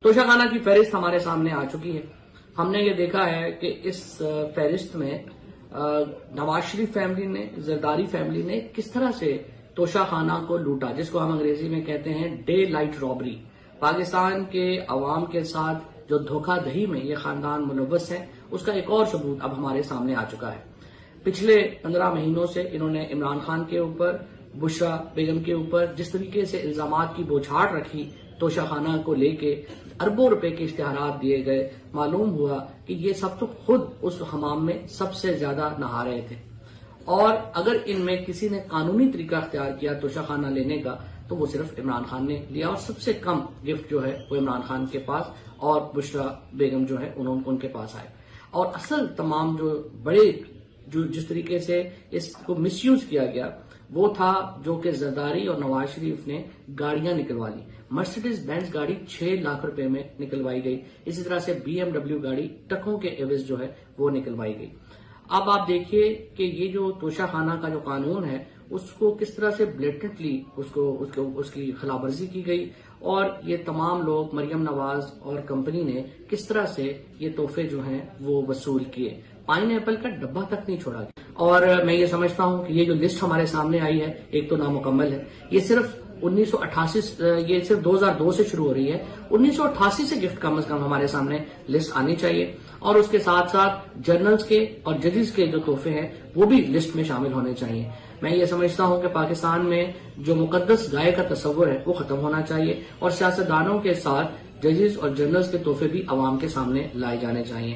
توشہ خانہ کی فہرست ہمارے سامنے آ چکی ہے۔ ہم نے یہ دیکھا ہے کہ اس فہرست میں نواز شریف فیملی نے، زرداری فیملی نے کس طرح سے توشہ خانہ کو لوٹا، جس کو ہم انگریزی میں کہتے ہیں ڈے لائٹ رابری۔ پاکستان کے عوام کے ساتھ جو دھوکہ دہی میں یہ خاندان ملوث ہے، اس کا ایک اور ثبوت اب ہمارے سامنے آ چکا ہے۔ پچھلے 15 مہینوں سے انہوں نے عمران خان کے اوپر، بشرا بیگم کے اوپر جس طریقے سے الزامات کی بوچھاڑ رکھی، توشہ خانہ کو لے کے اربوں روپے کے اشتہارات دیے گئے، معلوم ہوا کہ یہ سب تو خود اس حمام میں سب سے زیادہ نہا رہے تھے، اور اگر ان میں کسی نے قانونی طریقہ اختیار کیا توشہ خانہ لینے کا تو وہ صرف عمران خان نے لیا، اور سب سے کم گفٹ جو ہے وہ عمران خان کے پاس اور بشرا بیگم جو ہے ان کے پاس آئے۔ اور اصل تمام جو بڑے جس طریقے سے اس کو مس یوز کیا گیا وہ تھا جو کہ زرداری اور نواز شریف نے گاڑیاں نکلوا لی۔ مرسیڈیز بینز گاڑی 6 لاکھ روپے میں نکلوائی گئی، اسی طرح سے BMW گاڑی ٹکوں کے عوض جو ہے وہ نکلوائی گئی۔ اب آپ دیکھیے کہ یہ جو توشہ خانہ کا جو قانون ہے اس کو کس طرح سے بلیٹنٹلی اس کی خلاف ورزی کی گئی، اور یہ تمام لوگ مریم نواز اور کمپنی نے کس طرح سے یہ تحفے جو ہیں وہ وصول کیے، پائن ایپل کا ڈبہ تک نہیں چھوڑا گیا۔ اور میں یہ سمجھتا ہوں کہ یہ جو لسٹ ہمارے سامنے آئی ہے ایک تو نامکمل ہے، یہ صرف 1988 یہ صرف 2002 سے شروع ہو رہی ہے، 1988 سے گفٹ کم از کم ہمارے سامنے لسٹ آنی چاہیے، اور اس کے ساتھ ساتھ جنرلز کے اور ججز کے جو تحفے ہیں وہ بھی لسٹ میں شامل ہونے چاہیے۔ میں یہ سمجھتا ہوں کہ پاکستان میں جو مقدس گائے کا تصور ہے وہ ختم ہونا چاہیے، اور سیاستدانوں کے ساتھ ججز اور جنرلز کے تحفے بھی عوام کے سامنے لائے جانے چاہیے۔